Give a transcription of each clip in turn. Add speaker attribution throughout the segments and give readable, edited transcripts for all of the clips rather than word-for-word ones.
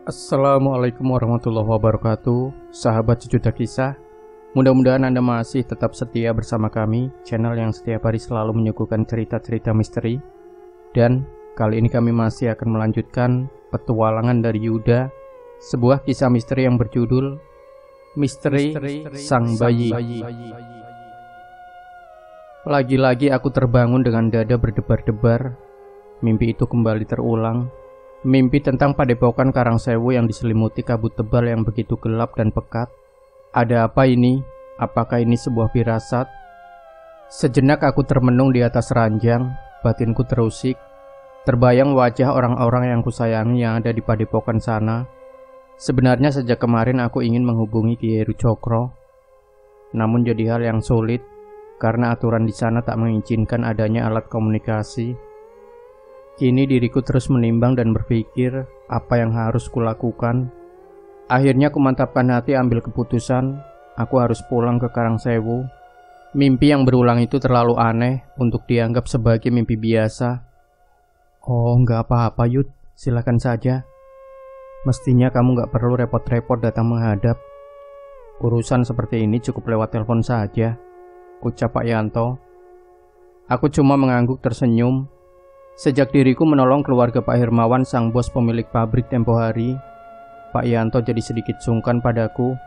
Speaker 1: Assalamualaikum warahmatullahi wabarakatuh, sahabat sejuta kisah. Mudah-mudahan Anda masih tetap setia bersama kami, channel yang setiap hari selalu menyuguhkan cerita-cerita misteri. Dan kali ini kami masih akan melanjutkan petualangan dari Yuda, sebuah kisah misteri yang berjudul Misteri Sang Bayi. Lagi-lagi aku terbangun dengan dada berdebar-debar. Mimpi itu kembali terulang. Mimpi tentang padepokan Karangsewu yang diselimuti kabut tebal yang begitu gelap dan pekat. Ada apa ini? Apakah ini sebuah firasat? Sejenak aku termenung di atas ranjang, batinku terusik. Terbayang wajah orang-orang yang kusayangi yang ada di padepokan sana. Sebenarnya sejak kemarin aku ingin menghubungi Ki Heru Cokro. Namun jadi hal yang sulit, karena aturan di sana tak mengizinkan adanya alat komunikasi. Kini diriku terus menimbang dan berpikir apa yang harus kulakukan. Akhirnya kumantapkan hati ambil keputusan, aku harus pulang ke Karangsewu. Mimpi yang berulang itu terlalu aneh untuk dianggap sebagai mimpi biasa. Oh, nggak apa-apa Yud, silakan saja. Mestinya kamu nggak perlu repot-repot datang menghadap. Urusan seperti ini cukup lewat telepon saja, ucap Pak Yanto. Aku cuma mengangguk tersenyum. Sejak diriku menolong keluarga Pak Hermawan, sang bos pemilik pabrik tempo hari, Pak Yanto jadi sedikit sungkan padaku.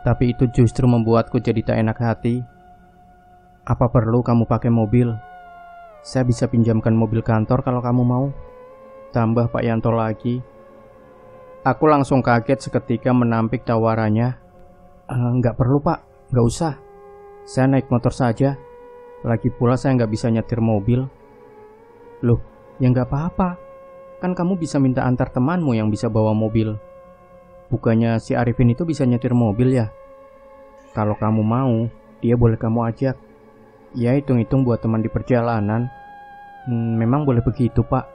Speaker 1: Tapi itu justru membuatku jadi tak enak hati. Apa perlu kamu pakai mobil? Saya bisa pinjamkan mobil kantor kalau kamu mau, tambah Pak Yanto lagi. Aku langsung kaget seketika menampik tawarannya. Nggak perlu Pak, nggak usah. Saya naik motor saja. Lagi pula saya nggak bisa nyetir mobil. Loh, ya nggak apa-apa. Kan kamu bisa minta antar temanmu yang bisa bawa mobil. Bukannya si Arifin itu bisa nyetir mobil ya? Kalau kamu mau, dia boleh kamu ajak. Ya hitung-hitung buat teman di perjalanan. Memang boleh begitu Pak?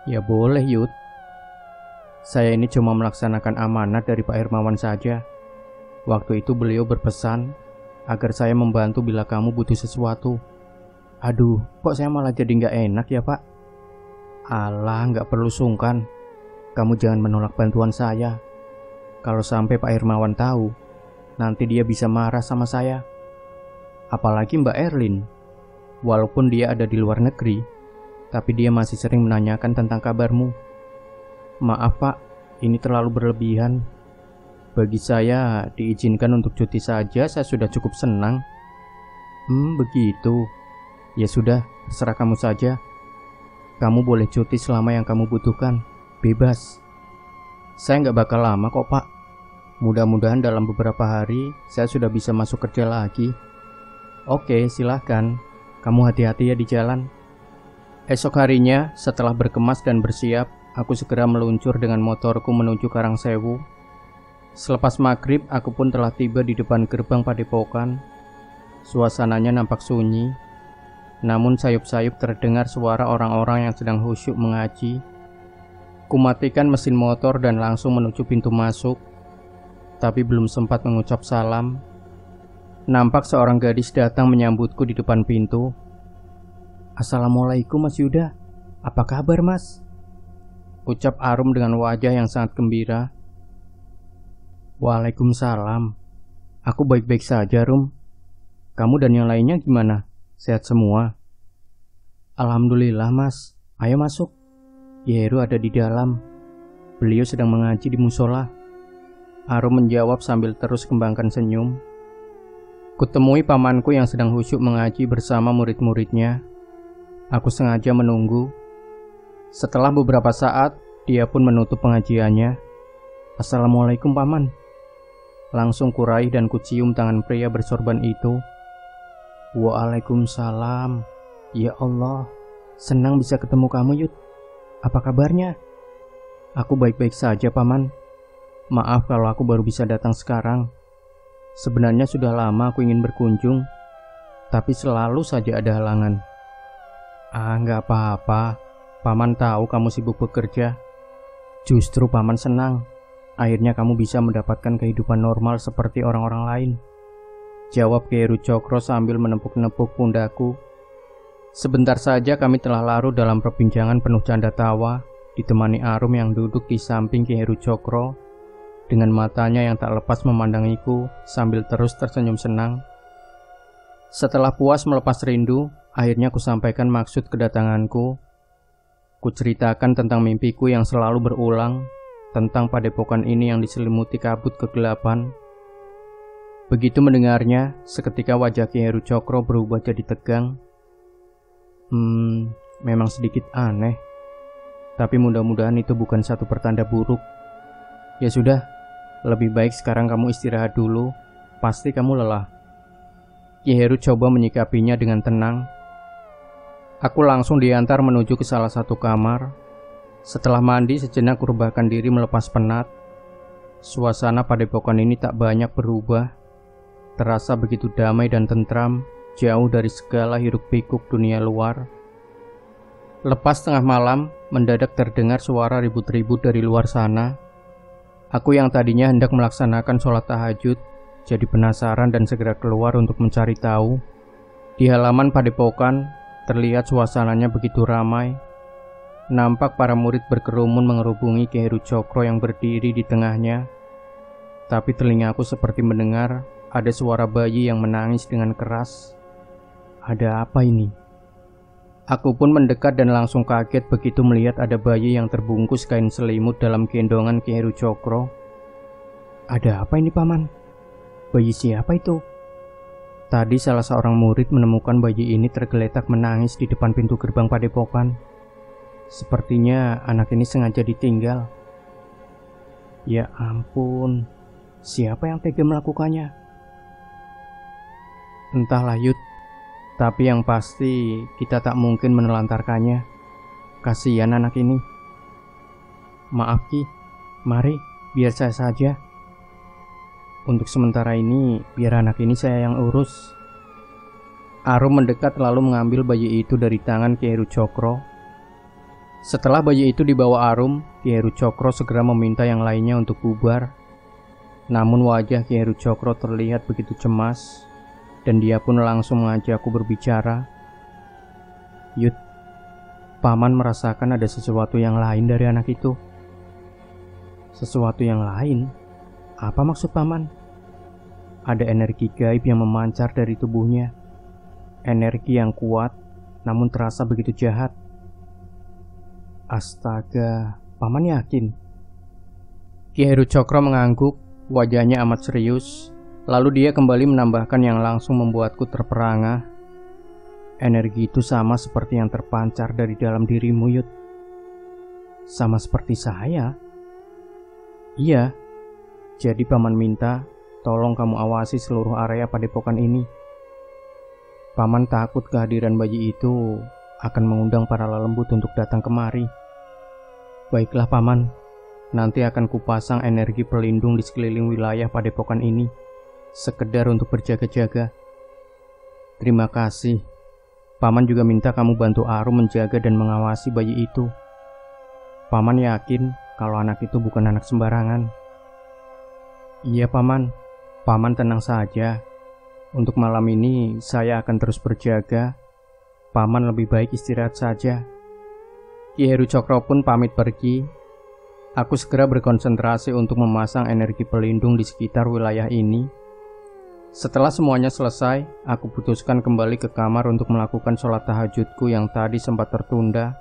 Speaker 1: Ya boleh Yud. Saya ini cuma melaksanakan amanat dari Pak Hermawan saja. Waktu itu beliau berpesan agar saya membantu bila kamu butuh sesuatu. Aduh, kok saya malah jadi nggak enak ya Pak? Alah, nggak perlu sungkan. Kamu jangan menolak bantuan saya. Kalau sampai Pak Hermawan tahu, nanti dia bisa marah sama saya. Apalagi Mbak Erlin. Walaupun dia ada di luar negeri, tapi dia masih sering menanyakan tentang kabarmu. Maaf Pak, ini terlalu berlebihan. Bagi saya, diizinkan untuk cuti saja, saya sudah cukup senang. Begitu. Ya sudah, terserah kamu saja. Kamu boleh cuti selama yang kamu butuhkan. Bebas. Saya nggak bakal lama kok Pak. Mudah-mudahan dalam beberapa hari saya sudah bisa masuk kerja lagi. Oke, silahkan. Kamu hati-hati ya di jalan. Esok harinya, setelah berkemas dan bersiap, aku segera meluncur dengan motorku menuju Karangsewu. Selepas maghrib, aku pun telah tiba di depan gerbang padepokan. Suasananya nampak sunyi. Namun sayup-sayup terdengar suara orang-orang yang sedang khusyuk mengaji. Kumatikan mesin motor dan langsung menuju pintu masuk. Tapi belum sempat mengucap salam, nampak seorang gadis datang menyambutku di depan pintu. Assalamualaikum Mas Yuda. Apa kabar Mas? Ucap Arum dengan wajah yang sangat gembira. Waalaikumsalam. Aku baik-baik saja Rum. Kamu dan yang lainnya gimana? Sehat semua? Alhamdulillah Mas. Ayo masuk. Yeru ada di dalam. Beliau sedang mengaji di musola. Arum menjawab sambil terus kembangkan senyum. Kutemui pamanku yang sedang khusyuk mengaji bersama murid-muridnya. Aku sengaja menunggu. Setelah beberapa saat, dia pun menutup pengajiannya. Assalamualaikum Paman. Langsung kuraih dan kucium tangan pria bersorban itu. Waalaikumsalam. Ya Allah, senang bisa ketemu kamu Yud. Apa kabarnya? Aku baik-baik saja Paman. Maaf kalau aku baru bisa datang sekarang. Sebenarnya sudah lama aku ingin berkunjung, tapi selalu saja ada halangan. Nggak apa-apa. Paman tahu kamu sibuk bekerja. Justru Paman senang. Akhirnya kamu bisa mendapatkan kehidupan normal seperti orang-orang lain. Jawab Ki Heru Cokro sambil menepuk-nepuk pundakku. Sebentar saja kami telah larut dalam perbincangan penuh canda tawa, ditemani Arum yang duduk di samping Ki Heru Cokro, dengan matanya yang tak lepas memandangiku sambil terus tersenyum senang. Setelah puas melepas rindu, akhirnya ku sampaikan maksud kedatanganku. Ku ceritakan tentang mimpiku yang selalu berulang, tentang padepokan ini yang diselimuti kabut kegelapan. Begitu mendengarnya, seketika wajah Ki Heru Cokro berubah jadi tegang. Memang sedikit aneh, tapi mudah-mudahan itu bukan satu pertanda buruk. Ya sudah, lebih baik sekarang kamu istirahat dulu, pasti kamu lelah. Ki Heru coba menyikapinya dengan tenang. Aku langsung diantar menuju ke salah satu kamar. Setelah mandi sejenak ku rebahkan diri melepas penat. Suasana padepokan ini tak banyak berubah. Terasa begitu damai dan tentram, jauh dari segala hiruk-pikuk dunia luar. Lepas tengah malam, mendadak terdengar suara ribut-ribut dari luar sana. Aku yang tadinya hendak melaksanakan sholat tahajud, jadi penasaran dan segera keluar untuk mencari tahu. Di halaman padepokan, terlihat suasananya begitu ramai. Nampak para murid berkerumun mengerubungi Ki Heru Cokro yang berdiri di tengahnya. Tapi telingaku seperti mendengar ada suara bayi yang menangis dengan keras. Ada apa ini? Aku pun mendekat dan langsung kaget begitu melihat ada bayi yang terbungkus kain selimut dalam gendongan Ki Heru Cokro. Ada apa ini, Paman? Bayi siapa itu? Tadi salah seorang murid menemukan bayi ini tergeletak menangis di depan pintu gerbang padepokan. Sepertinya anak ini sengaja ditinggal. Ya ampun, siapa yang tega melakukannya? Entahlah Yud, tapi yang pasti kita tak mungkin menelantarkannya. Kasihan anak ini. Maaf Ki, mari biar saya saja. Untuk sementara ini, biar anak ini saya yang urus. Arum mendekat lalu mengambil bayi itu dari tangan Ki Heru Cokro. Setelah bayi itu dibawa Arum, Ki Heru Cokro segera meminta yang lainnya untuk bubar. Namun wajah Ki Heru Cokro terlihat begitu cemas, dan dia pun langsung mengajakku berbicara. Yud, Paman merasakan ada sesuatu yang lain dari anak itu. Sesuatu yang lain? Apa maksud Paman? Ada energi gaib yang memancar dari tubuhnya. Energi yang kuat, namun terasa begitu jahat. Astaga, Paman yakin? Ki Heru Cokro mengangguk, wajahnya amat serius. Lalu dia kembali menambahkan yang langsung membuatku terperangah. Energi itu sama seperti yang terpancar dari dalam dirimu, Yud. Sama seperti saya? Iya. Jadi Paman minta, tolong kamu awasi seluruh area padepokan ini. Paman takut kehadiran bayi itu akan mengundang para lelembut untuk datang kemari. Baiklah Paman, nanti akan kupasang energi pelindung di sekeliling wilayah padepokan ini, sekedar untuk berjaga-jaga. Terima kasih. Paman juga minta kamu bantu Arum menjaga dan mengawasi bayi itu. Paman yakin kalau anak itu bukan anak sembarangan. Iya Paman, Paman tenang saja. Untuk malam ini saya akan terus berjaga. Paman lebih baik istirahat saja. Ki Heru Cokro pun pamit pergi. Aku segera berkonsentrasi untuk memasang energi pelindung di sekitar wilayah ini. Setelah semuanya selesai, aku putuskan kembali ke kamar untuk melakukan sholat tahajudku yang tadi sempat tertunda.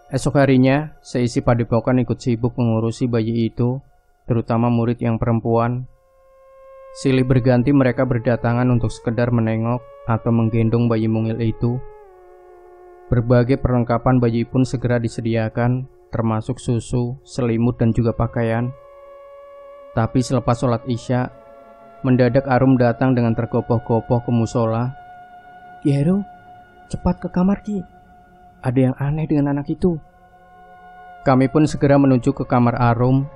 Speaker 1: Esok harinya, seisi padepokan ikut sibuk mengurusi bayi itu, terutama murid yang perempuan. Silih berganti mereka berdatangan untuk sekedar menengok atau menggendong bayi mungil itu. Berbagai perlengkapan bayi pun segera disediakan, termasuk susu, selimut dan juga pakaian. Tapi selepas sholat isya, mendadak Arum datang dengan tergopoh-gopoh ke musola. Ki Heru, cepat ke kamar Ki. Ada yang aneh dengan anak itu. Kami pun segera menuju ke kamar Arum.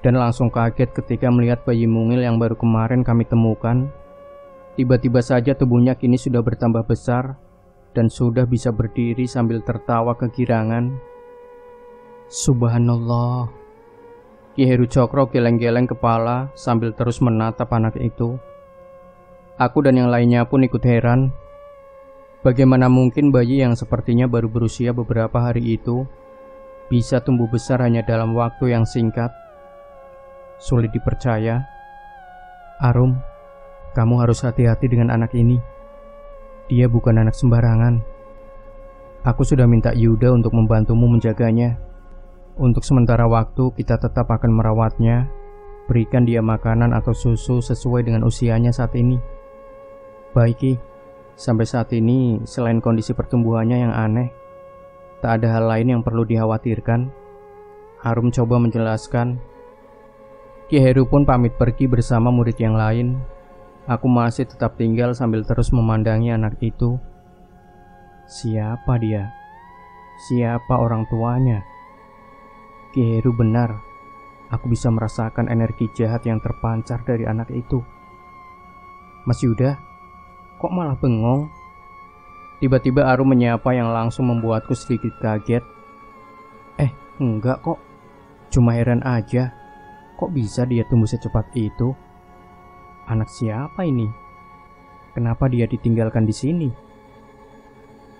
Speaker 1: dan langsung kaget ketika melihat bayi mungil yang baru kemarin kami temukan. Tiba-tiba saja tubuhnya kini sudah bertambah besar dan sudah bisa berdiri sambil tertawa kegirangan. Subhanallah. Ki Heru Cokro geleng-geleng kepala sambil terus menatap anak itu. Aku dan yang lainnya pun ikut heran. Bagaimana mungkin bayi yang sepertinya baru berusia beberapa hari itu bisa tumbuh besar hanya dalam waktu yang singkat? Sulit dipercaya. Arum, kamu harus hati-hati dengan anak ini. Dia bukan anak sembarangan. Aku sudah minta Yuda untuk membantumu menjaganya. Untuk sementara waktu kita tetap akan merawatnya, berikan dia makanan atau susu sesuai dengan usianya saat ini. Baik Ki, sampai saat ini selain kondisi pertumbuhannya yang aneh, tak ada hal lain yang perlu dikhawatirkan. Arum coba menjelaskan. Ki Heru pun pamit pergi bersama murid yang lain. Aku masih tetap tinggal sambil terus memandangi anak itu. Siapa dia? Siapa orang tuanya? Ki Heru benar. Aku bisa merasakan energi jahat yang terpancar dari anak itu. Mas Yuda, kok malah bengong? Tiba-tiba Arum menyapa yang langsung membuatku sedikit kaget. Enggak kok. Cuma heran aja. Kok bisa dia tumbuh secepat itu? Anak siapa ini? Kenapa dia ditinggalkan di sini?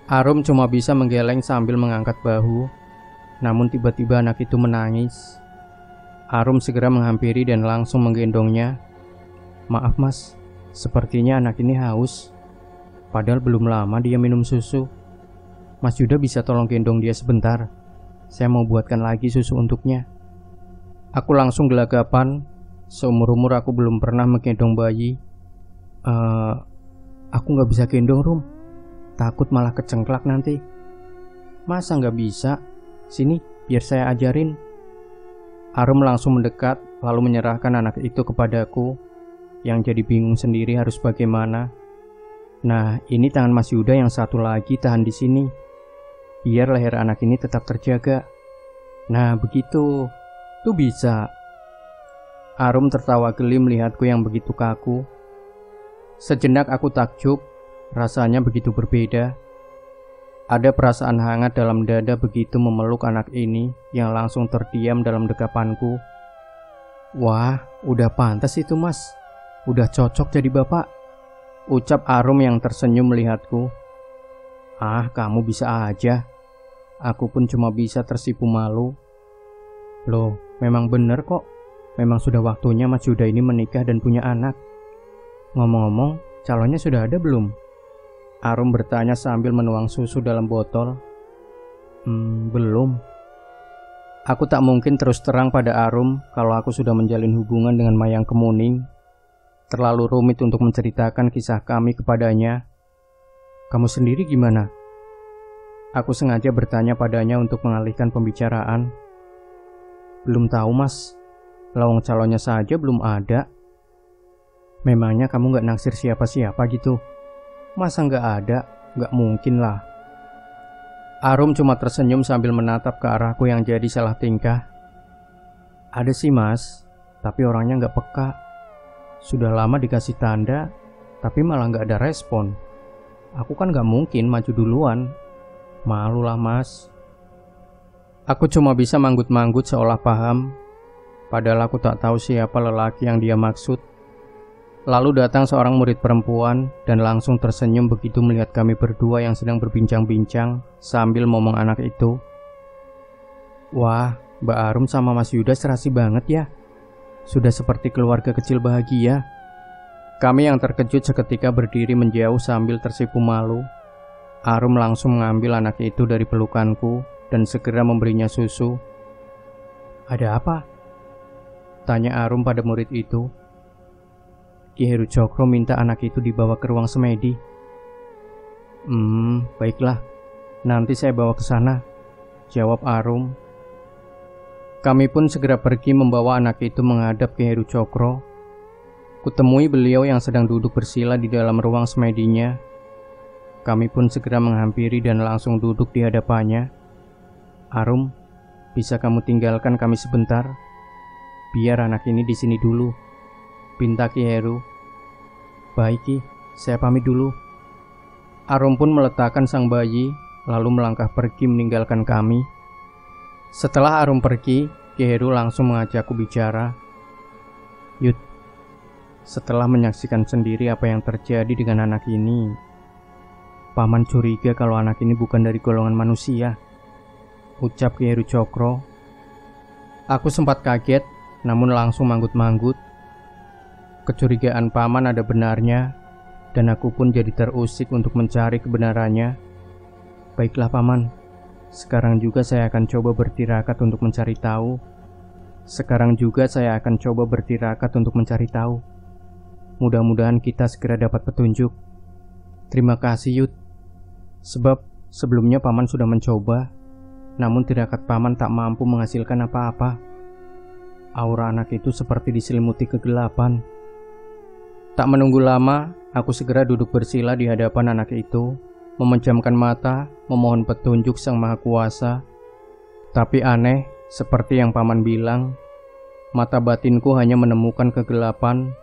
Speaker 1: Arum cuma bisa menggeleng sambil mengangkat bahu. Namun tiba-tiba anak itu menangis. Arum segera menghampiri dan langsung menggendongnya. Maaf mas, sepertinya anak ini haus. Padahal belum lama dia minum susu. Mas Yuda bisa tolong gendong dia sebentar. Saya mau buatkan lagi susu untuknya. Aku langsung gelagapan. Seumur-umur aku belum pernah menggendong bayi. Aku gak bisa gendong Rum. Takut malah kecengklak nanti. Masa gak bisa? Sini, biar saya ajarin. Arum langsung mendekat, lalu menyerahkan anak itu kepadaku. Yang jadi bingung sendiri harus bagaimana. Nah, ini tangan Mas Yuda yang satu lagi tahan di sini. Biar leher anak ini tetap terjaga. Nah, begitu. Tuh bisa. Arum tertawa geli melihatku yang begitu kaku. Sejenak aku takjub, rasanya begitu berbeda. Ada perasaan hangat dalam dada begitu memeluk anak ini yang langsung terdiam dalam dekapanku. Wah, udah pantas itu mas. Udah cocok jadi bapak. Ucap Arum yang tersenyum melihatku. Ah, kamu bisa aja. Aku pun cuma bisa tersipu malu. Loh, memang bener kok. Memang sudah waktunya Mas Yuda ini menikah dan punya anak. Ngomong-ngomong, calonnya sudah ada belum? Arum bertanya sambil menuang susu dalam botol. Belum. Aku tak mungkin terus terang pada Arum kalau aku sudah menjalin hubungan dengan Mayang Kemuning. Terlalu rumit untuk menceritakan kisah kami kepadanya. Kamu sendiri gimana? Aku sengaja bertanya padanya untuk mengalihkan pembicaraan. Belum tahu mas. Lawang calonnya saja belum ada. Memangnya kamu gak naksir siapa-siapa gitu? Masa gak ada? Gak mungkin lah. Arum cuma tersenyum sambil menatap ke arahku yang jadi salah tingkah. Ada sih mas, tapi orangnya gak peka. Sudah lama dikasih tanda, tapi malah gak ada respon. Aku kan gak mungkin maju duluan. Malu lah mas. Aku cuma bisa manggut-manggut seolah paham. Padahal aku tak tahu siapa lelaki yang dia maksud. Lalu datang seorang murid perempuan dan langsung tersenyum begitu melihat kami berdua yang sedang berbincang-bincang sambil ngomong anak itu. Wah, Mbak Arum sama Mas Yuda serasi banget ya. Sudah seperti keluarga kecil bahagia. Kami yang terkejut seketika berdiri menjauh sambil tersipu malu. Arum langsung mengambil anak itu dari pelukanku dan segera memberinya susu. Ada apa? Tanya Arum pada murid itu. Ki Heru Cokro minta anak itu dibawa ke ruang semedi. Baiklah. Nanti saya bawa ke sana, jawab Arum. Kami pun segera pergi membawa anak itu menghadap Ki Heru Cokro. Kutemui beliau yang sedang duduk bersila di dalam ruang semedinya. Kami pun segera menghampiri dan langsung duduk di hadapannya. Arum, bisa kamu tinggalkan kami sebentar? biar anak ini di sini dulu, pinta Ki Heru. Baik Ki, saya pamit dulu. Arum pun meletakkan sang bayi, lalu melangkah pergi meninggalkan kami. Setelah Arum pergi, Ki Heru langsung mengajakku bicara. Yud, setelah menyaksikan sendiri apa yang terjadi dengan anak ini, Paman curiga kalau anak ini bukan dari golongan manusia, ucap Ki Heru Cokro. Aku sempat kaget, namun langsung manggut-manggut. Kecurigaan Paman ada benarnya, dan aku pun jadi terusik untuk mencari kebenarannya. Baiklah Paman, sekarang juga saya akan coba bertirakat untuk mencari tahu. Mudah-mudahan kita segera dapat petunjuk. Terima kasih Yud. Sebab sebelumnya Paman sudah mencoba, namun tirakat Paman tak mampu menghasilkan apa-apa. Aura anak itu seperti diselimuti kegelapan. Tak menunggu lama, aku segera duduk bersila di hadapan anak itu, memejamkan mata, memohon petunjuk Sang Maha Kuasa. Tapi aneh, seperti yang Paman bilang, mata batinku hanya menemukan kegelapan.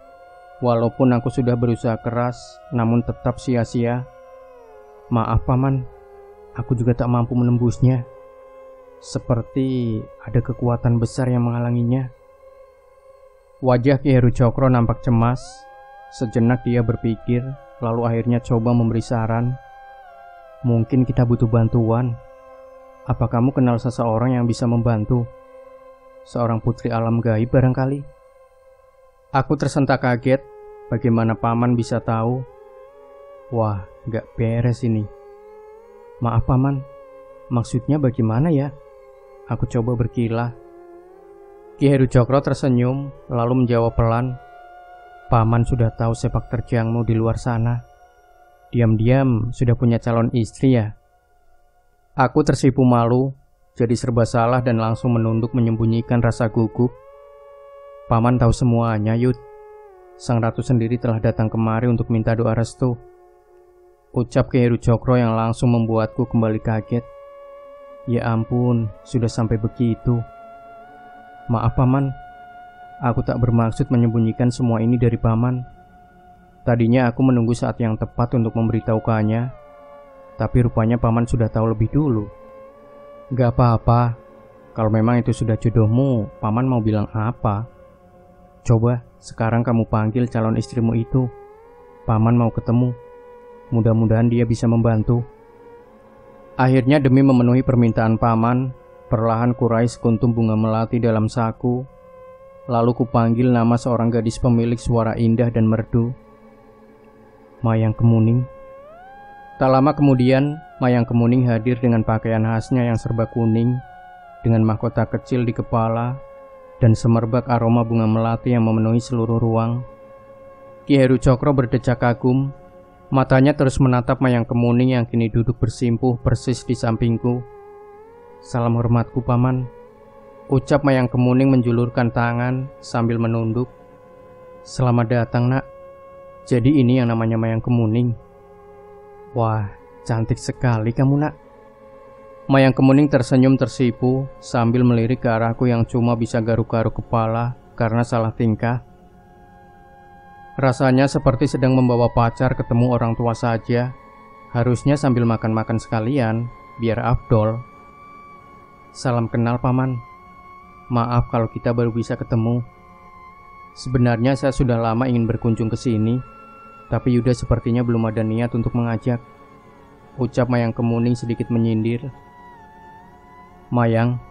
Speaker 1: Walaupun aku sudah berusaha keras, namun tetap sia-sia. Maaf Paman, aku juga tak mampu menembusnya. Seperti ada kekuatan besar yang menghalanginya. Wajah Ki Heru Cokro nampak cemas. Sejenak dia berpikir, lalu akhirnya coba memberi saran. Mungkin kita butuh bantuan. Apa kamu kenal seseorang yang bisa membantu? Seorang putri alam gaib barangkali? Aku tersentak kaget, bagaimana Paman bisa tahu? Wah, gak beres ini. Maaf Paman, maksudnya bagaimana ya? Aku coba berkilah. Ki Heru Cokro tersenyum, lalu menjawab pelan. Paman sudah tahu sepak terjangmu di luar sana. Diam-diam sudah punya calon istri ya? Aku tersipu malu, jadi serba salah dan langsung menunduk menyembunyikan rasa gugup. Paman tahu semuanya Yud. Sang ratu sendiri telah datang kemari untuk minta doa restu, ucap Ki Heru Cokro yang langsung membuatku kembali kaget. Ya ampun, sudah sampai begitu. Maaf Paman, aku tak bermaksud menyembunyikan semua ini dari Paman. Tadinya aku menunggu saat yang tepat untuk memberitahukannya, tapi rupanya Paman sudah tahu lebih dulu. Gak apa-apa, kalau memang itu sudah jodohmu, Paman mau bilang apa? Coba sekarang kamu panggil calon istrimu itu. Paman mau ketemu. Mudah-mudahan dia bisa membantu. Akhirnya demi memenuhi permintaan Paman, perlahan kurai sekuntum bunga melati dalam saku. Lalu kupanggil nama seorang gadis pemilik suara indah dan merdu. Mayang Kemuning. Tak lama kemudian, Mayang Kemuning hadir dengan pakaian khasnya yang serba kuning, dengan mahkota kecil di kepala, dan semerbak aroma bunga melati yang memenuhi seluruh ruang. Ki Heru Cokro berdecak kagum. Matanya terus menatap Mayang Kemuning yang kini duduk bersimpuh persis di sampingku. Salam hormatku Paman, ucap Mayang Kemuning menjulurkan tangan sambil menunduk. Selamat datang nak. Jadi ini yang namanya Mayang Kemuning. Wah, cantik sekali kamu nak. Mayang Kemuning tersenyum tersipu sambil melirik ke arahku yang cuma bisa garuk-garuk kepala karena salah tingkah. Rasanya seperti sedang membawa pacar ketemu orang tua saja. Harusnya sambil makan-makan sekalian, biar afdol. Salam kenal Paman. Maaf kalau kita baru bisa ketemu. Sebenarnya saya sudah lama ingin berkunjung ke sini, tapi Yuda sepertinya belum ada niat untuk mengajak, ucap Mayang Kemuning sedikit menyindir. Mayang,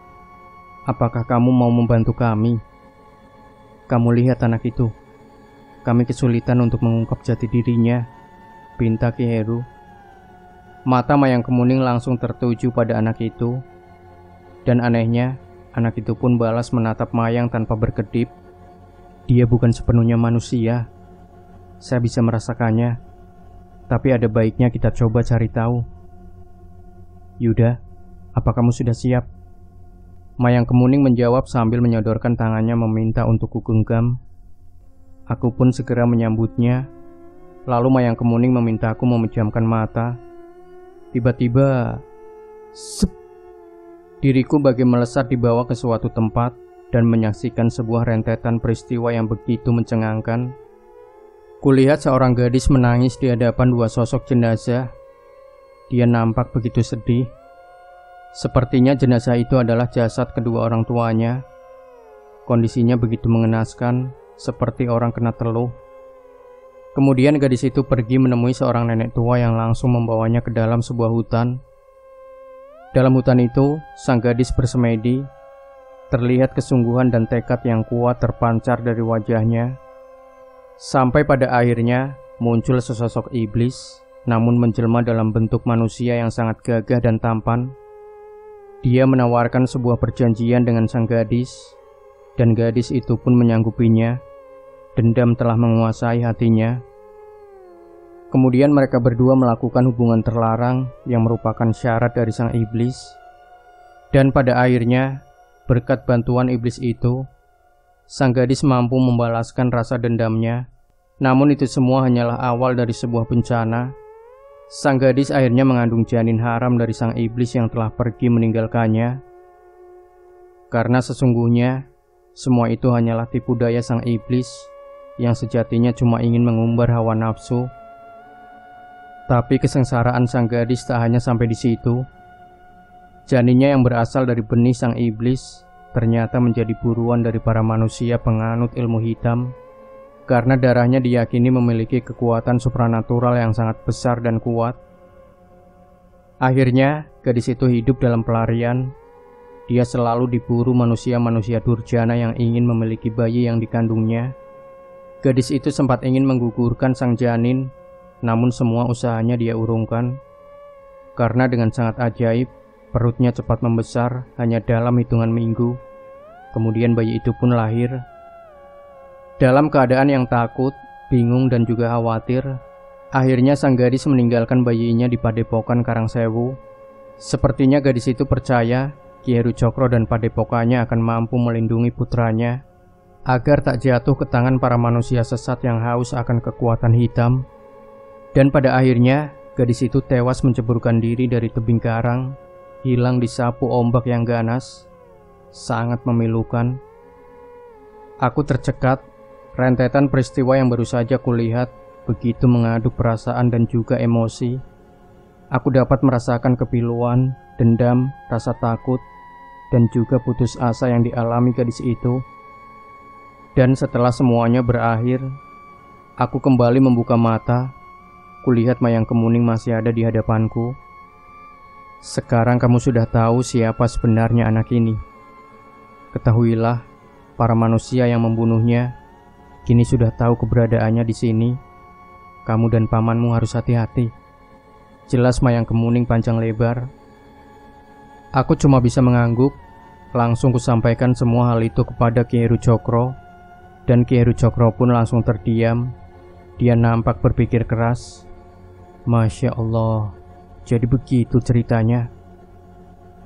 Speaker 1: apakah kamu mau membantu kami? Kamu lihat anak itu. Kami kesulitan untuk mengungkap jati dirinya, pinta Ki Heru. Mata Mayang Kemuning langsung tertuju pada anak itu. Dan anehnya, anak itu pun balas menatap Mayang tanpa berkedip. Dia bukan sepenuhnya manusia. Saya bisa merasakannya. Tapi ada baiknya kita coba cari tahu. Yuda, apa kamu sudah siap? Mayang Kemuning menjawab sambil menyodorkan tangannya meminta untuk kugenggam. Aku pun segera menyambutnya. Lalu Mayang Kemuning memintaku memejamkan mata. Tiba-tiba, sep, diriku bagai melesat dibawa ke suatu tempat dan menyaksikan sebuah rentetan peristiwa yang begitu mencengangkan. Kulihat seorang gadis menangis di hadapan dua sosok jenazah. Dia nampak begitu sedih. Sepertinya jenazah itu adalah jasad kedua orang tuanya. Kondisinya begitu mengenaskan, seperti orang kena teluh. Kemudian gadis itu pergi menemui seorang nenek tua yang langsung membawanya ke dalam sebuah hutan. Dalam hutan itu, sang gadis bersemedi. Terlihat kesungguhan dan tekad yang kuat terpancar dari wajahnya. Sampai pada akhirnya muncul sesosok iblis, namun menjelma dalam bentuk manusia yang sangat gagah dan tampan. Dia menawarkan sebuah perjanjian dengan sang gadis, dan gadis itu pun menyanggupinya. Dendam telah menguasai hatinya. Kemudian mereka berdua melakukan hubungan terlarang yang merupakan syarat dari sang iblis. Dan pada akhirnya, berkat bantuan iblis itu, sang gadis mampu membalaskan rasa dendamnya. Namun itu semua hanyalah awal dari sebuah bencana. Sang gadis akhirnya mengandung janin haram dari sang iblis yang telah pergi meninggalkannya. Karena sesungguhnya, semua itu hanyalah tipu daya sang iblis yang sejatinya cuma ingin mengumbar hawa nafsu. Tapi kesengsaraan sang gadis tak hanya sampai di situ. Janinnya yang berasal dari benih sang iblis ternyata menjadi buruan dari para manusia penganut ilmu hitam, karena darahnya diyakini memiliki kekuatan supranatural yang sangat besar dan kuat. Akhirnya, gadis itu hidup dalam pelarian. Dia selalu diburu manusia-manusia durjana yang ingin memiliki bayi yang dikandungnya. Gadis itu sempat ingin menggugurkan sang janin, namun semua usahanya dia urungkan. Karena dengan sangat ajaib, perutnya cepat membesar hanya dalam hitungan minggu. Kemudian bayi itu pun lahir. Dalam keadaan yang takut, bingung dan juga khawatir, akhirnya sang gadis meninggalkan bayinya di Padepokan Karangsewu. Sepertinya gadis itu percaya Ki Heru Cokro dan Padepokannya akan mampu melindungi putranya agar tak jatuh ke tangan para manusia sesat yang haus akan kekuatan hitam. Dan pada akhirnya, gadis itu tewas menceburkan diri dari tebing karang, hilang disapu ombak yang ganas. Sangat memilukan. Aku tercekat. Rentetan peristiwa yang baru saja kulihat begitu mengaduk perasaan dan juga emosi. Aku dapat merasakan kepiluan, dendam, rasa takut, dan juga putus asa yang dialami gadis itu. Dan setelah semuanya berakhir, aku kembali membuka mata. Kulihat Mayang Kemuning masih ada di hadapanku. Sekarang kamu sudah tahu siapa sebenarnya anak ini. Ketahuilah, para manusia yang membunuhnya kini sudah tahu keberadaannya di sini. Kamu dan pamanmu harus hati-hati. Jelas Mayang Kemuning panjang lebar. Aku cuma bisa mengangguk. Langsung kusampaikan semua hal itu kepada Ki Heru Cokro. Dan Ki Heru Cokro pun langsung terdiam. Dia nampak berpikir keras. Masya Allah, jadi begitu ceritanya.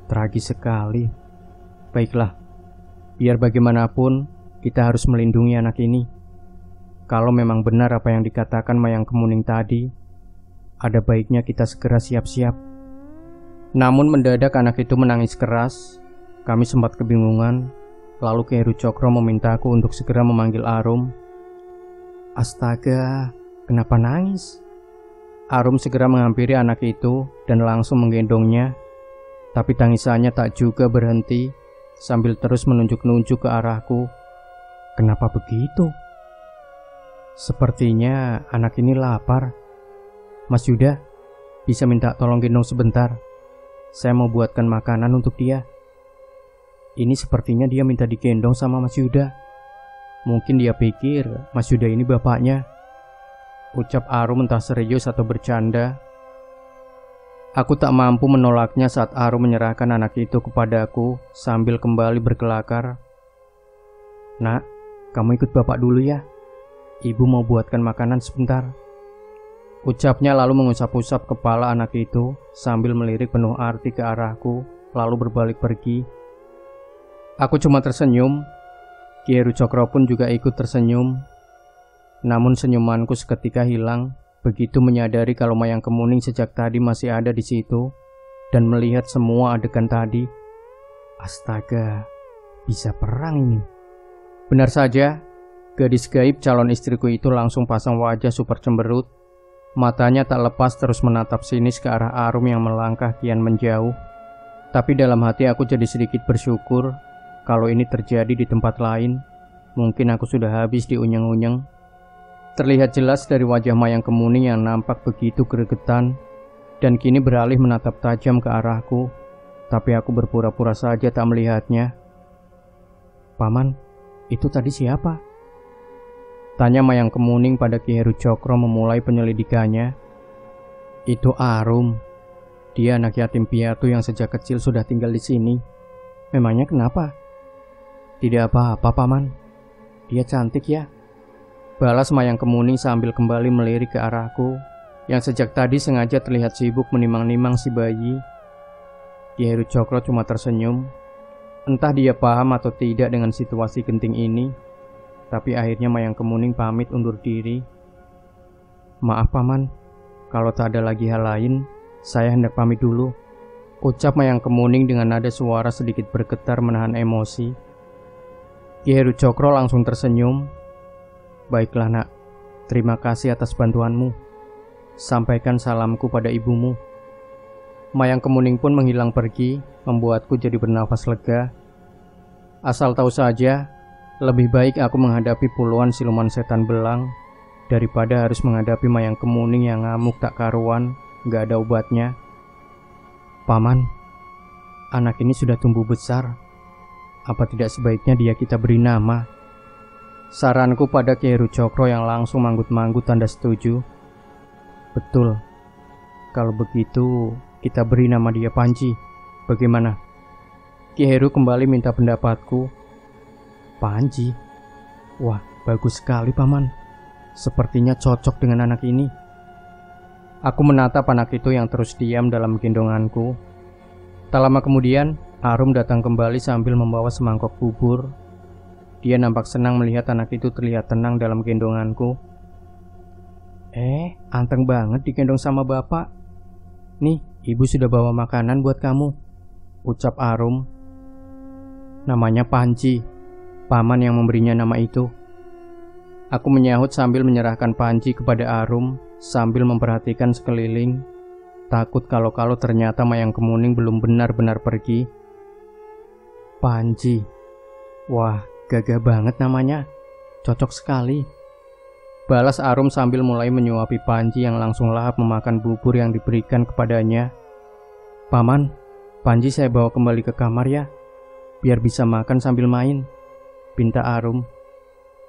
Speaker 1: Tragis sekali. Baiklah, biar bagaimanapun kita harus melindungi anak ini. Kalau memang benar apa yang dikatakan Mayang Kemuning tadi, ada baiknya kita segera siap-siap. Namun mendadak anak itu menangis keras. Kami sempat kebingungan. Lalu Ki Heru Cokro memintaku untuk segera memanggil Arum. Astaga, kenapa nangis? Arum segera menghampiri anak itu dan langsung menggendongnya. Tapi tangisannya tak juga berhenti, sambil terus menunjuk-nunjuk ke arahku. Kenapa begitu? Sepertinya anak ini lapar. Mas Yuda, bisa minta tolong gendong sebentar. Saya mau buatkan makanan untuk dia. Ini sepertinya dia minta digendong sama Mas Yuda. Mungkin dia pikir Mas Yuda ini bapaknya. Ucap Arum entah serius atau bercanda. Aku tak mampu menolaknya saat Arum menyerahkan anak itu kepadaku sambil kembali berkelakar. Nak, kamu ikut bapak dulu ya. Ibu mau buatkan makanan sebentar. Ucapnya lalu mengusap-usap kepala anak itu sambil melirik penuh arti ke arahku, lalu berbalik pergi. Aku cuma tersenyum. Ki Heru Cokro pun juga ikut tersenyum. Namun senyumanku seketika hilang begitu menyadari kalau Mayang Kemuning sejak tadi masih ada di situ dan melihat semua adegan tadi. Astaga, Bisa perang ini. Benar saja, gadis gaib calon istriku itu langsung pasang wajah super cemberut. Matanya tak lepas terus menatap sinis ke arah Arum yang melangkah kian menjauh. Tapi dalam hati aku jadi sedikit bersyukur. Kalau ini terjadi di tempat lain, mungkin aku sudah habis diunyeng-unyeng. Terlihat jelas dari wajah Mayang Kemuning yang nampak begitu gregetan dan kini beralih menatap tajam ke arahku. Tapi aku berpura-pura saja tak melihatnya. "Paman, itu tadi siapa?" tanya Mayang Kemuning pada Ki Heru Cokro memulai penyelidikannya. "Itu Arum. Dia anak yatim piatu yang sejak kecil sudah tinggal di sini. Memangnya kenapa?" "Tidak apa-apa, Paman. Dia cantik ya," balas Mayang Kemuning sambil kembali melirik ke arahku yang sejak tadi sengaja terlihat sibuk menimang-nimang si bayi. Ki Heru Cokro cuma tersenyum. Entah dia paham atau tidak dengan situasi genting ini, tapi akhirnya Mayang Kemuning pamit undur diri. "Maaf Paman, kalau tak ada lagi hal lain, saya hendak pamit dulu," ucap Mayang Kemuning dengan nada suara sedikit bergetar menahan emosi. Ki Heru Cokro langsung tersenyum. "Baiklah nak, terima kasih atas bantuanmu. Sampaikan salamku pada ibumu." Mayang Kemuning pun menghilang pergi, membuatku jadi bernafas lega. Asal tahu saja, lebih baik aku menghadapi puluhan siluman setan belang daripada harus menghadapi Mayang Kemuning yang ngamuk tak karuan, gak ada obatnya. "Paman, anak ini sudah tumbuh besar. Apa tidak sebaiknya dia kita beri nama?" saranku pada Ki Heru Cokro yang langsung manggut-manggut tanda setuju. "Betul. Kalau begitu, kita beri nama dia Panji. Bagaimana?" Ki Heru kembali minta pendapatku. "Panji? Wah, bagus sekali Paman. Sepertinya cocok dengan anak ini." Aku menatap anak itu yang terus diam dalam gendonganku. Tak lama kemudian, Arum datang kembali sambil membawa semangkok bubur. Dia nampak senang melihat anak itu terlihat tenang dalam gendonganku. Anteng banget digendong sama bapak. Nih, ibu sudah bawa makanan buat kamu," ucap Arum. "Namanya Panji. Paman yang memberinya nama itu," aku menyahut sambil menyerahkan Panji kepada Arum sambil memperhatikan sekeliling. Takut kalau ternyata Mayang Kemuning belum benar-benar pergi. "Panji. Wah, gagah banget namanya. Cocok sekali," balas Arum sambil mulai menyuapi Panji yang langsung lahap memakan bubur yang diberikan kepadanya. "Paman, Panji saya bawa kembali ke kamar ya, biar bisa makan sambil main," pinta Arum.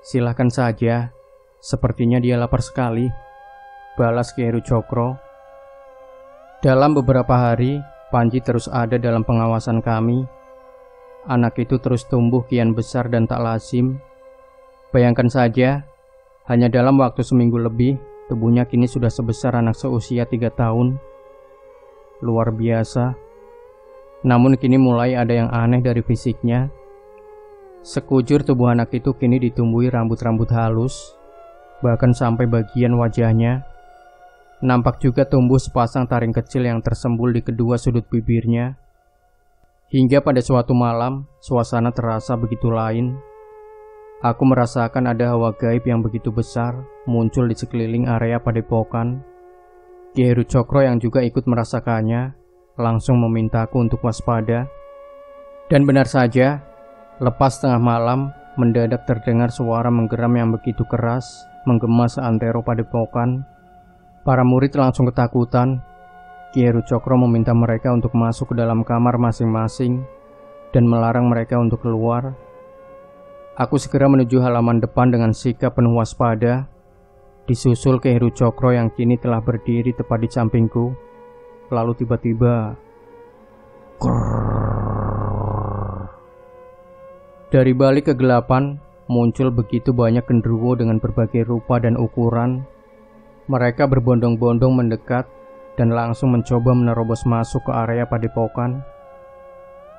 Speaker 1: "Silahkan saja, sepertinya dia lapar sekali," balas Ki Heru Cokro. Dalam beberapa hari, Panji terus ada dalam pengawasan kami. Anak itu terus tumbuh kian besar dan tak lazim. Bayangkan saja, hanya dalam waktu seminggu lebih, tubuhnya kini sudah sebesar anak seusia 3 tahun. Luar biasa. Namun kini mulai ada yang aneh dari fisiknya. Sekujur tubuh anak itu kini ditumbuhi rambut-rambut halus, bahkan sampai bagian wajahnya. Nampak juga tumbuh sepasang taring kecil yang tersembul di kedua sudut bibirnya. Hingga pada suatu malam, suasana terasa begitu lain. Aku merasakan ada hawa gaib yang begitu besar muncul di sekeliling area padepokan. Ki Heru Cokro yang juga ikut merasakannya langsung memintaku untuk waspada. Dan benar saja, lepas tengah malam, mendadak terdengar suara menggeram yang begitu keras menggema seantero padepokan. Para murid langsung ketakutan. Ki Heru Cokro meminta mereka untuk masuk ke dalam kamar masing-masing dan melarang mereka untuk keluar. Aku segera menuju halaman depan dengan sikap penuh waspada, disusul Ki Heru Cokro yang kini telah berdiri tepat di sampingku. Lalu tiba-tiba, dari balik kegelapan muncul begitu banyak genderuwo dengan berbagai rupa dan ukuran. Mereka berbondong-bondong mendekat dan langsung mencoba menerobos masuk ke area padepokan.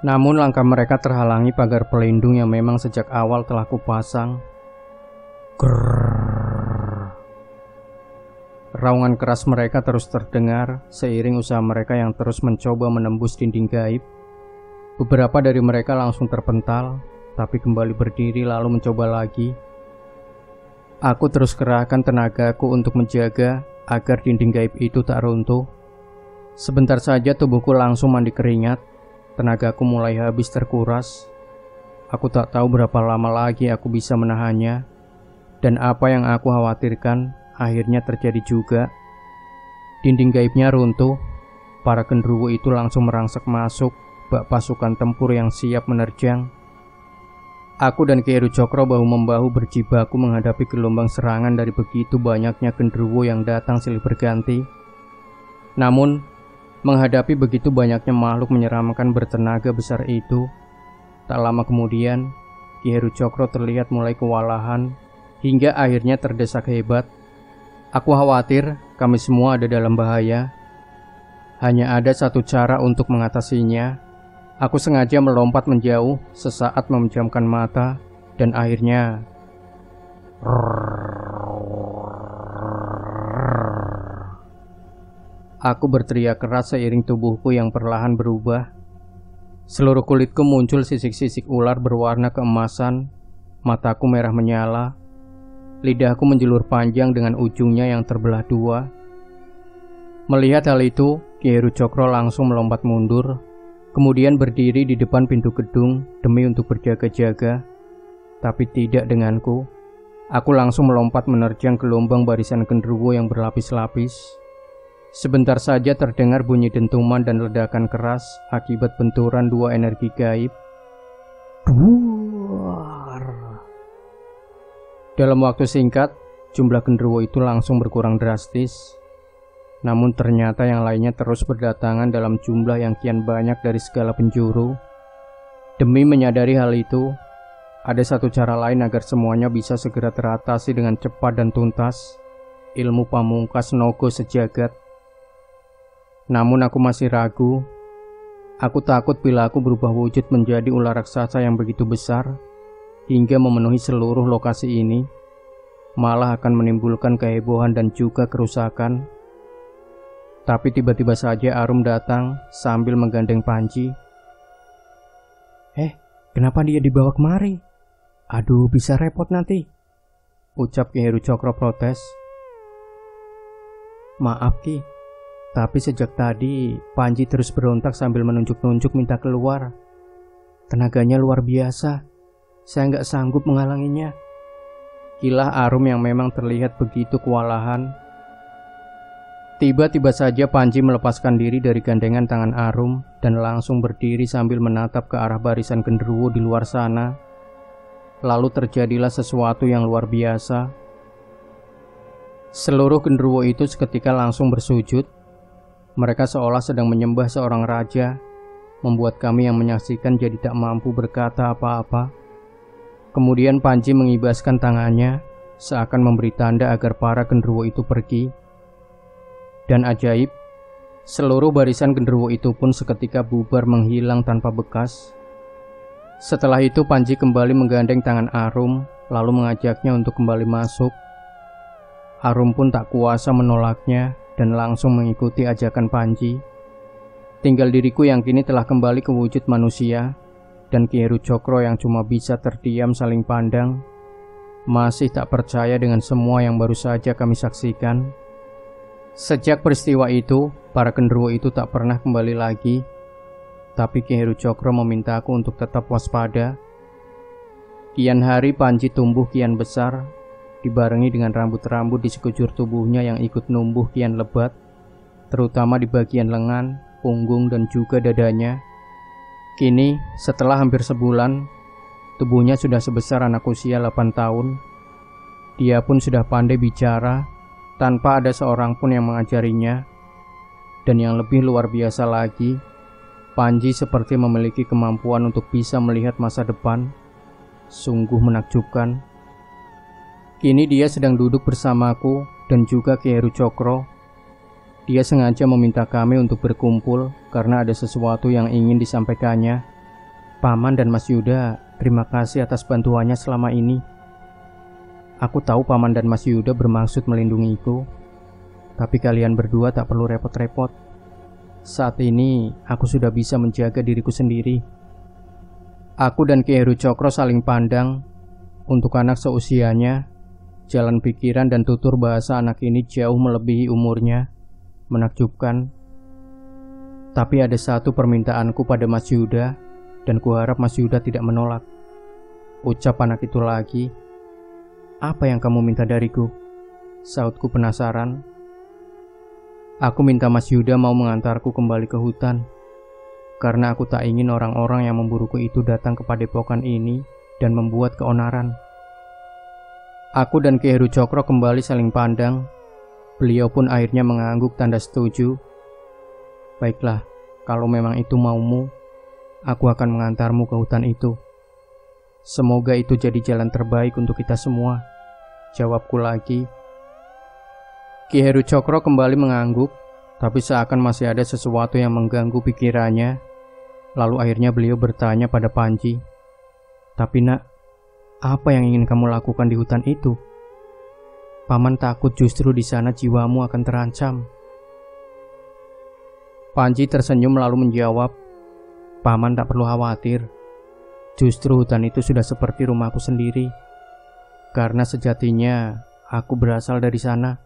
Speaker 1: Namun langkah mereka terhalangi pagar pelindung yang memang sejak awal telah kupasang. Raungan keras mereka terus terdengar seiring usaha mereka yang terus mencoba menembus dinding gaib. Beberapa dari mereka langsung terpental, tapi kembali berdiri lalu mencoba lagi. Aku terus kerahkan tenagaku untuk menjaga agar dinding gaib itu tak runtuh. Sebentar saja tubuhku langsung mandi keringat, tenagaku mulai habis terkuras. Aku tak tahu berapa lama lagi aku bisa menahannya, dan apa yang aku khawatirkan akhirnya terjadi juga. Dinding gaibnya runtuh, para genderuwo itu langsung merangsek masuk bak pasukan tempur yang siap menerjang. Aku dan Ki Heru Cokro bahu-membahu berjibaku menghadapi gelombang serangan dari begitu banyaknya genderuwo yang datang silih berganti. Namun, menghadapi begitu banyaknya makhluk menyeramkan bertenaga besar itu, tak lama kemudian, Ki Heru Cokro terlihat mulai kewalahan hingga akhirnya terdesak hebat. Aku khawatir kami semua ada dalam bahaya. Hanya ada satu cara untuk mengatasinya. Aku sengaja melompat menjauh sesaat memejamkan mata dan akhirnya aku berteriak keras seiring tubuhku yang perlahan berubah. Seluruh kulitku muncul sisik-sisik ular berwarna keemasan, mataku merah menyala, lidahku menjulur panjang dengan ujungnya yang terbelah dua. Melihat hal itu, Ki Heru Cokro langsung melompat mundur, kemudian berdiri di depan pintu gedung demi untuk berjaga-jaga. Tapi tidak denganku. Aku langsung melompat menerjang gelombang barisan genderuwo yang berlapis-lapis. Sebentar saja terdengar bunyi dentuman dan ledakan keras akibat benturan dua energi gaib. Duar. Dalam waktu singkat, jumlah genderuwo itu langsung berkurang drastis. Namun ternyata yang lainnya terus berdatangan dalam jumlah yang kian banyak dari segala penjuru. Demi menyadari hal itu, ada satu cara lain agar semuanya bisa segera teratasi dengan cepat dan tuntas. Ilmu pamungkas Nogo sejagat. Namun aku masih ragu. Aku takut bila aku berubah wujud menjadi ular raksasa yang begitu besar hingga memenuhi seluruh lokasi ini, malah akan menimbulkan kehebohan dan juga kerusakan. Tapi tiba-tiba saja Arum datang sambil menggandeng Panji. Kenapa dia dibawa kemari? Aduh, bisa repot nanti, ucap Ki Heru Cokro protes. Maaf Ki, tapi sejak tadi Panji terus berontak sambil menunjuk-nunjuk minta keluar. Tenaganya luar biasa, saya nggak sanggup menghalanginya. Kilah Arum yang memang terlihat begitu kewalahan. Tiba-tiba saja Panji melepaskan diri dari gandengan tangan Arum dan langsung berdiri sambil menatap ke arah barisan genderuwo di luar sana. Lalu terjadilah sesuatu yang luar biasa. Seluruh genderuwo itu seketika langsung bersujud. Mereka seolah sedang menyembah seorang raja, membuat kami yang menyaksikan jadi tak mampu berkata apa-apa. Kemudian Panji mengibaskan tangannya, seakan memberi tanda agar para genderuwo itu pergi. Dan ajaib, seluruh barisan genderuwo itu pun seketika bubar menghilang tanpa bekas. Setelah itu Panji kembali menggandeng tangan Arum, lalu mengajaknya untuk kembali masuk. Arum pun tak kuasa menolaknya dan langsung mengikuti ajakan Panji. Tinggal diriku yang kini telah kembali ke wujud manusia, dan Ki Heru Cokro yang cuma bisa terdiam saling pandang, masih tak percaya dengan semua yang baru saja kami saksikan. Sejak peristiwa itu, para genderuwo itu tak pernah kembali lagi. Tapi Ki Heru Cokro memintaku untuk tetap waspada. Kian hari Panji tumbuh kian besar, dibarengi dengan rambut-rambut di sekujur tubuhnya yang ikut numbuh kian lebat, terutama di bagian lengan, punggung, dan juga dadanya. Kini, setelah hampir sebulan, tubuhnya sudah sebesar anak usia 8 tahun. Dia pun sudah pandai bicara, tanpa ada seorang pun yang mengajarinya. Dan yang lebih luar biasa lagi, Panji seperti memiliki kemampuan untuk bisa melihat masa depan. Sungguh menakjubkan. Kini dia sedang duduk bersamaku dan juga Ki Heru Cokro. Dia sengaja meminta kami untuk berkumpul karena ada sesuatu yang ingin disampaikannya. Paman dan Mas Yuda, terima kasih atas bantuannya selama ini. Aku tahu Paman dan Mas Yuda bermaksud melindungiku, tapi kalian berdua tak perlu repot-repot. Saat ini aku sudah bisa menjaga diriku sendiri. Aku dan Ki Heru Cokro saling pandang. Untuk anak seusianya, jalan pikiran dan tutur bahasa anak ini jauh melebihi umurnya. Menakjubkan. Tapi ada satu permintaanku pada Mas Yuda, dan kuharap Mas Yuda tidak menolak. Ucap anak itu lagi. Apa yang kamu minta dariku? Sautku penasaran. Aku minta Mas Yuda mau mengantarku kembali ke hutan, karena aku tak ingin orang-orang yang memburuku itu datang ke padepokan ini dan membuat keonaran. Aku dan Ki Heru Cokro kembali saling pandang. Beliau pun akhirnya mengangguk tanda setuju. Baiklah, kalau memang itu maumu, aku akan mengantarmu ke hutan itu. Semoga itu jadi jalan terbaik untuk kita semua, jawabku lagi. Ki Heru Cokro kembali mengangguk, tapi seakan masih ada sesuatu yang mengganggu pikirannya. Lalu akhirnya beliau bertanya pada Panji, "Tapi nak, apa yang ingin kamu lakukan di hutan itu? Paman takut justru di sana jiwamu akan terancam." Panji tersenyum lalu menjawab, "Paman tak perlu khawatir. Justru hutan itu sudah seperti rumahku sendiri. Karena sejatinya aku berasal dari sana."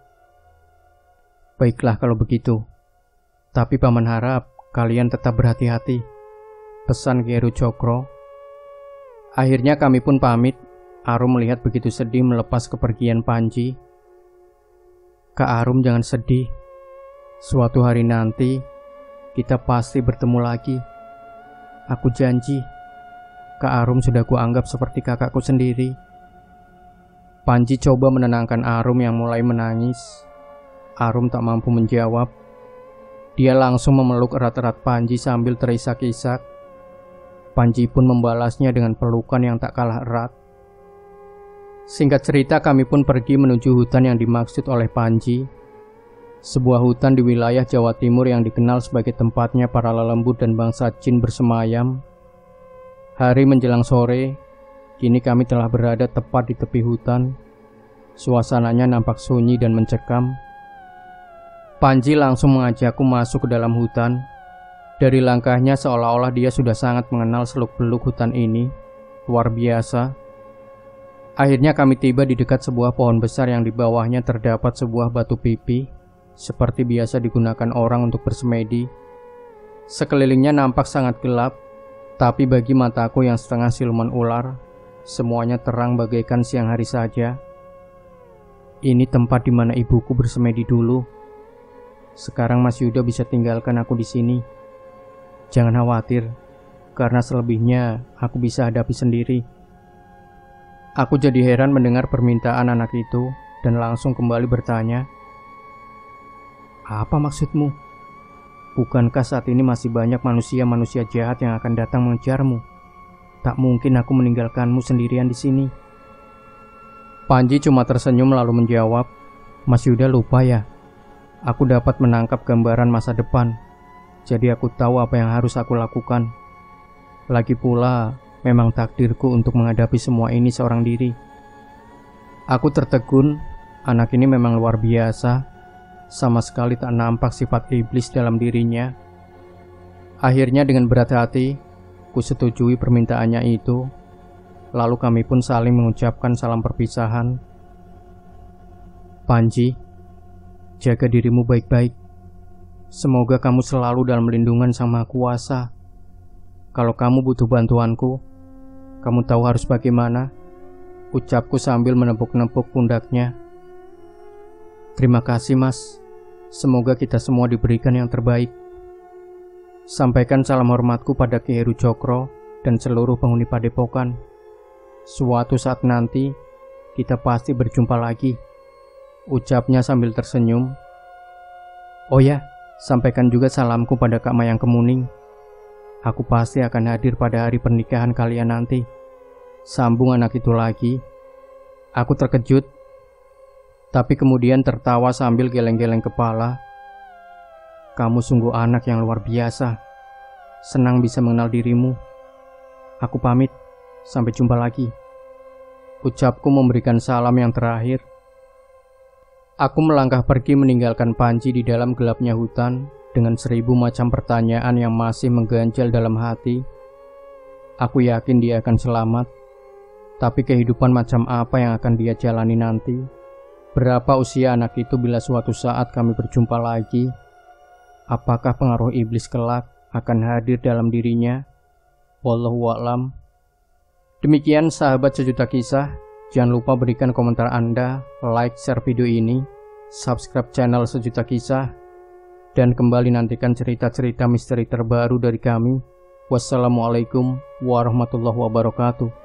Speaker 1: "Baiklah kalau begitu. Tapi paman harap kalian tetap berhati-hati," pesan Ki Heru Cokro. Akhirnya kami pun pamit. Arum melihat begitu sedih melepas kepergian Panji. "Kak Arum, jangan sedih. Suatu hari nanti kita pasti bertemu lagi. Aku janji. Kak Arum sudah kuanggap seperti kakakku sendiri." Panji coba menenangkan Arum yang mulai menangis. Arum tak mampu menjawab. Dia langsung memeluk erat-erat Panji sambil terisak-isak. Panji pun membalasnya dengan pelukan yang tak kalah erat. Singkat cerita, kami pun pergi menuju hutan yang dimaksud oleh Panji. Sebuah hutan di wilayah Jawa Timur yang dikenal sebagai tempatnya para lelembut dan bangsa jin bersemayam. Hari menjelang sore, kini kami telah berada tepat di tepi hutan. Suasananya nampak sunyi dan mencekam. Panji langsung mengajakku masuk ke dalam hutan. Dari langkahnya seolah-olah dia sudah sangat mengenal seluk-beluk hutan ini. Luar biasa. Akhirnya kami tiba di dekat sebuah pohon besar yang di bawahnya terdapat sebuah batu pipi, seperti biasa digunakan orang untuk bersemedi. Sekelilingnya nampak sangat gelap, tapi bagi mataku yang setengah siluman ular, semuanya terang bagaikan siang hari saja. Ini tempat di mana ibuku bersemedi dulu. Sekarang Mas Yuda bisa tinggalkan aku di sini. Jangan khawatir, karena selebihnya aku bisa hadapi sendiri. Aku jadi heran mendengar permintaan anak itu dan langsung kembali bertanya, "Apa maksudmu? Bukankah saat ini masih banyak manusia-manusia jahat yang akan datang mengejarmu? Tak mungkin aku meninggalkanmu sendirian di sini." Panji cuma tersenyum lalu menjawab, "Mas Yuda lupa ya? Aku dapat menangkap gambaran masa depan. Jadi aku tahu apa yang harus aku lakukan. Lagi pula, memang takdirku untuk menghadapi semua ini seorang diri." Aku tertegun, anak ini memang luar biasa. Sama sekali tak nampak sifat iblis dalam dirinya. Akhirnya dengan berat hati, kusetujui permintaannya itu. Lalu kami pun saling mengucapkan salam perpisahan. "Panji, jaga dirimu baik-baik. Semoga kamu selalu dalam lindungan Sang Maha Kuasa. Kalau kamu butuh bantuanku, kamu tahu harus bagaimana," ucapku sambil menepuk-nepuk pundaknya. "Terima kasih, Mas. Semoga kita semua diberikan yang terbaik." Sampaikan salam hormatku pada Ki Heru Cokro dan seluruh penghuni padepokan. Suatu saat nanti, kita pasti berjumpa lagi, ucapnya sambil tersenyum. "Oh ya, sampaikan juga salamku pada Kak Mayang Kemuning. Aku pasti akan hadir pada hari pernikahan kalian nanti," sambung anak itu lagi. Aku terkejut, tapi kemudian tertawa sambil geleng-geleng kepala. "Kamu sungguh anak yang luar biasa. Senang bisa mengenal dirimu. Aku pamit, sampai jumpa lagi," ucapku memberikan salam yang terakhir. Aku melangkah pergi meninggalkan Panji di dalam gelapnya hutan dengan 1000 macam pertanyaan yang masih mengganjal dalam hati. Aku yakin dia akan selamat. Tapi kehidupan macam apa yang akan dia jalani nanti? Berapa usia anak itu bila suatu saat kami berjumpa lagi? Apakah pengaruh iblis kelak akan hadir dalam dirinya? Wallahu a'lam. Demikian sahabat sejuta kisah. Jangan lupa berikan komentar Anda, like, share video ini, subscribe channel sejuta kisah, dan kembali nantikan cerita-cerita misteri terbaru dari kami. Wassalamualaikum warahmatullahi wabarakatuh.